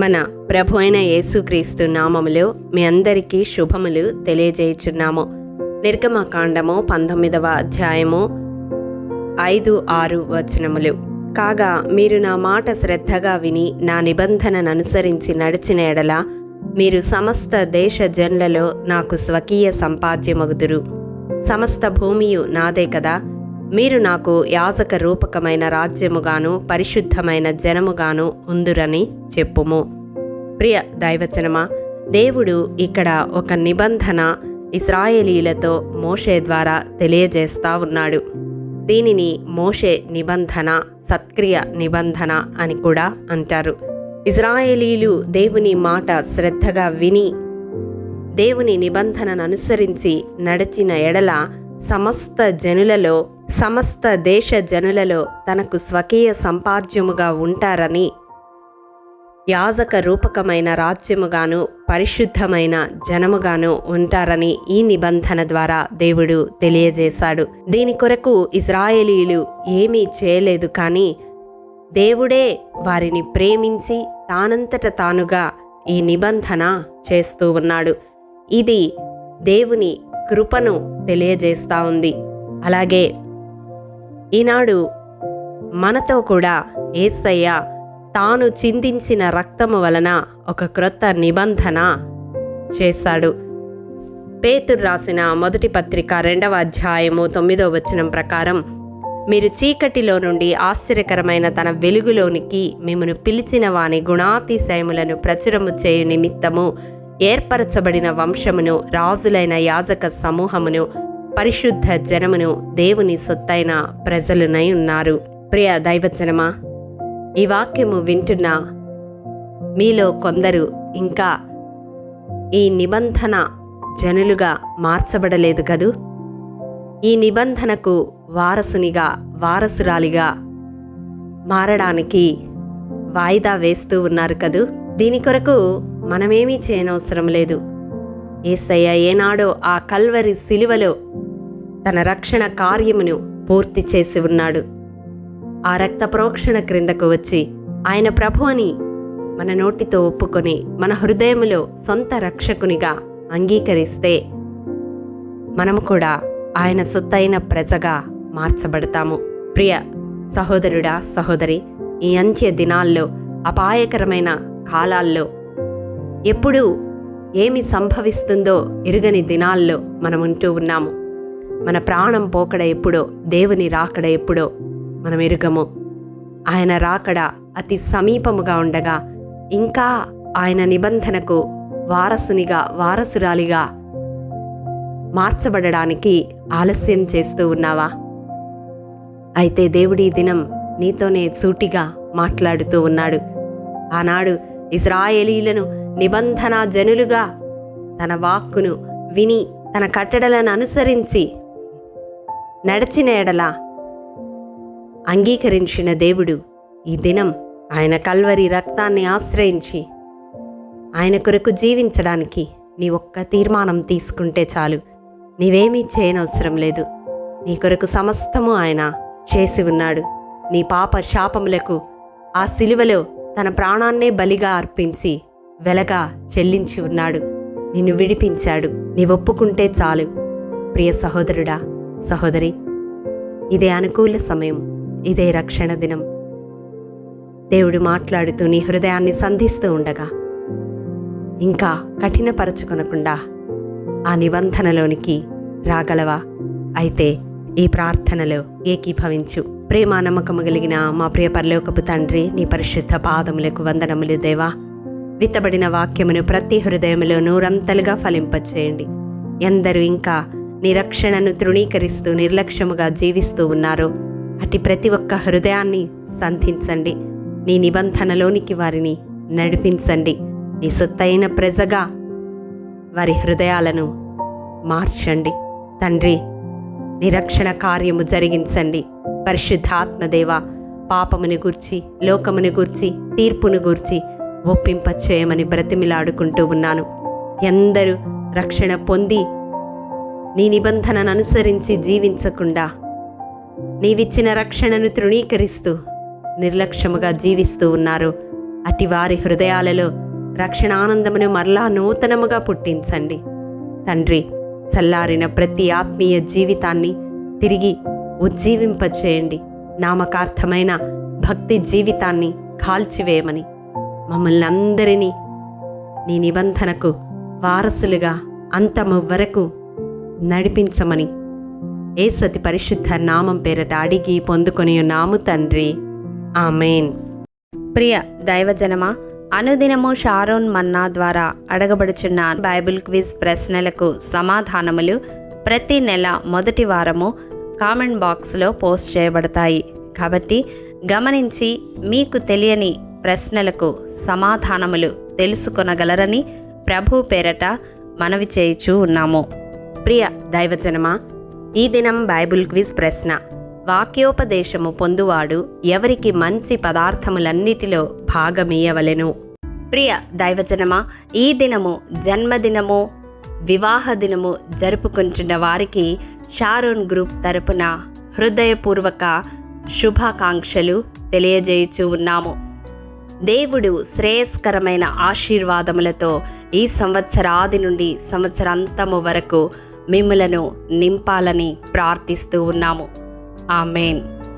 మన ప్రభు అయిన యేసుక్రీస్తు నామములో మీ అందరికీ శుభములు తెలియజేయుచున్నాము. నిర్గమకాండము 19వ అధ్యాయము 5-6 వచనములు. కాగా మీరు నా మాట శ్రద్ధగా విని నా నిబంధనను అనుసరించి నడిచిన ఎడల మీరు సమస్త దేశ జనులలో నాకు స్వకీయ సంపాద్యమగుదురు. సమస్త భూమియు నాదే కదా. మీరు నాకు యాజక రూపకమైన రాజ్యముగాను పరిశుద్ధమైన జనముగాను ఉందురని చెప్పుము. ప్రియ దైవజనమా, దేవుడు ఇక్కడ ఒక నిబంధన ఇశ్రాయేలీలతో మోషే ద్వారా తెలియజేస్తా ఉన్నాడు. దీనిని మోషే నిబంధన, సత్క్రియ నిబంధన అని కూడా అంటారు. ఇశ్రాయేలీలు దేవుని మాట శ్రద్ధగా విని దేవుని నిబంధనను అనుసరించి నడిచిన ఎడల సమస్త దేశ జనులలో తనకు స్వకీయ సంపాద్యముగా ఉంటారని, యాజక రూపకమైన రాజ్యముగాను పరిశుద్ధమైన జనముగాను ఉంటారని ఈ నిబంధన ద్వారా దేవుడు తెలియజేశాడు. దీని కొరకు ఇశ్రాయేలీలు ఏమీ చేయలేదు, కానీ దేవుడే వారిని ప్రేమించి తానంతట తానుగా ఈ నిబంధన చేస్తూ ఉన్నాడు. ఇది దేవుని కృపను తెలియజేస్తూ ఉంది. అలాగే ఈనాడు మనతో కూడా యేసయ్య తాను చిందించిన రక్తము వలన ఒక క్రొత్త నిబంధన చేశాడు. పేతురు రాసిన మొదటి పత్రిక 2వ అధ్యాయము 9వ వచనం ప్రకారం, మీరు చీకటిలో నుండి ఆశ్చర్యకరమైన తన వెలుగులోనికి మిమ్మను పిలిచిన వాని గుణాతిశయములను ప్రచురము చేయు నిమిత్తము ఏర్పరచబడిన వంశమును, రాజులైన యాజక సమూహమును, పరిశుద్ధ జనమును, దేవుని సొత్తైన ప్రజలునై ఉన్నారు. ప్రియ దైవజనమా, ఈ వాక్యము వింటున్న మీలో కొందరు ఇంకా ఈ నిబంధన జనులుగా మార్చబడలేదు కదూ. ఈ నిబంధనకు వారసురాలిగా మారడానికి వాయిదా వేస్తూ ఉన్నారు కదూ. దీని కొరకు మనమేమీ చేయనవసరం లేదు. యేసయ్య ఏనాడో ఆ కల్వరి శిలువలో తన రక్షణ కార్యమును పూర్తి చేసి ఉన్నాడు. ఆ రక్త ప్రోక్షణ క్రిందకు వచ్చి ఆయన ప్రభు అని మన నోటితో ఒప్పుకొని మన హృదయములో సొంత రక్షకునిగా అంగీకరిస్తే మనము కూడా ఆయన సొత్తైన ప్రజగా మార్చబడతాము. ప్రియ సహోదరుడా, సహోదరి, ఈ అంత్య దినాల్లో, అపాయకరమైన కాలాల్లో, ఎప్పుడు ఏమి సంభవిస్తుందో ఎరుగని దినాల్లో మనం ఉంటూ ఉన్నాము. మన ప్రాణం పోకడ ఎప్పుడో, దేవుని రాకడ ఎప్పుడో మనం ఎరుగము. ఆయన రాకడ అతి సమీపముగా ఉండగా ఇంకా ఆయన నిబంధనకు వారసురాలిగా మార్చబడడానికి ఆలస్యం చేస్తూ ఉన్నావా? అయితే దేవుడి దినం నీతోనే సూటిగా మాట్లాడుతూ ఉన్నాడు. ఆనాడు ఇశ్రాయేలీలను నిబంధన జనులుగా తన వాక్కును విని తన కట్టడలను అనుసరించి నడిచిన ఎడల అంగీకరించిన దేవుడు ఈ దినం ఆయన కల్వరి రక్తాన్ని ఆశ్రయించి ఆయన కొరకు జీవించడానికి నీ ఒక్క తీర్మానం తీసుకుంటే చాలు. నీవేమీ చేయనవసరం లేదు. నీ కొరకు సమస్తము ఆయన చేసి ఉన్నాడు. నీ పాప శాపములకు ఆ సిలువలో తన ప్రాణాన్నే బలిగా అర్పించి వెలగా చెల్లించి ఉన్నాడు. నిన్ను విడిపించాడు. నీవొప్పుకుంటే చాలు. ప్రియ సహోదరుడా, సహోదరి, ఇదే అనుకూల సమయం, ఇదే రక్షణ దినం. దేవుడు మాట్లాడుతూ నీ హృదయాన్ని సంధిస్తూ ఉండగా ఇంకా కఠినపరచుకొనకుండా ఆ నిబంధనలోనికి రాగలవా? అయితే ఈ ప్రార్థనలో ఏకీభవించు. ప్రేమ నమ్మకము కలిగిన మా ప్రియ పరలోకపు తండ్రి, నీ పరిశుద్ధ పాదములకు వందనములు దేవా. విత్తబడిన వాక్యమును ప్రతి హృదయములో నూరంతలుగా ఫలింపచేయండి. ఎందరూ ఇంకా నీ రక్షణను తృణీకరిస్తూ నిర్లక్ష్యముగా జీవిస్తూ ఉన్నారో అటు ప్రతి ఒక్క హృదయాన్ని సంధించండి. నీ నిబంధనలోనికి వారిని నడిపించండి. నీ సొత్తైన ప్రజగా వారి హృదయాలను మార్చండి. తండ్రి, నీ రక్షణ కార్యము జరిగించండి. పరిశుద్ధాత్మదేవ, పాపముని గూర్చి, లోకముని గూర్చి, తీర్పును గూర్చి ఒప్పింపచేయమని బ్రతిమిలాడుకుంటూ ఉన్నాను. ఎందరూ రక్షణ పొంది నీ నిబంధనను అనుసరించి జీవించకుండా నీవిచ్చిన రక్షణను తృణీకరిస్తూ నిర్లక్ష్యముగా జీవిస్తూ ఉన్నారు. అటి వారి హృదయాలలో రక్షణానందమును మరలా నూతనముగా పుట్టించండి. తండ్రి, చల్లారిన ప్రతి ఆత్మీయ జీవితాన్ని తిరిగి ఉజ్జీవింపచేయండి. నామకార్థమైన భక్తి జీవితాన్ని కాల్చివేయమని మమ్మల్ని అందరినీ నీ నిబంధనకు వారసులుగా అంతము వరకు నడిపించమని యేసతి పరిశుద్ధ నామం పేరట అడిగి పొందుకొని ఉన్నాము తండ్రి. ఆమేన్. ప్రియ దైవజనమా, అనుదినము షారోన్ మన్నా ద్వారా అడగబడుచున్న బైబిల్ క్విజ్ ప్రశ్నలకు సమాధానములు ప్రతి నెల మొదటి వారము కామెంట్ బాక్స్లో పోస్ట్ చేయబడతాయి. కాబట్టి గమనించి మీకు తెలియని ప్రశ్నలకు సమాధానములు తెలుసుకొనగలరని ప్రభు పేరట మనవి చేయుచూ ఉన్నాము. ప్రియ దైవజనమా, ఈ దినం బైబిల్ క్విజ్ ప్రశ్న: వాక్యోపదేశము పొందువాడు ఎవరికి మంచి పదార్థములన్నిటిలో భాగమీయవలెను? ప్రియ దైవజనమా, ఈ దినము జన్మదినము, వివాహ దినము జరుపుకుంటున్న వారికి షారోన్ గ్రూప్ తరపున హృదయపూర్వక శుభాకాంక్షలు తెలియజేయుచూ ఉన్నాము. దేవుడు శ్రేయస్కరమైన ఆశీర్వాదములతో ఈ సంవత్సరాది నుండి సంవత్సరాంతము వరకు మిమ్ములను నింపాలని ప్రార్థిస్తూ ఉన్నాము. ఆమేన్.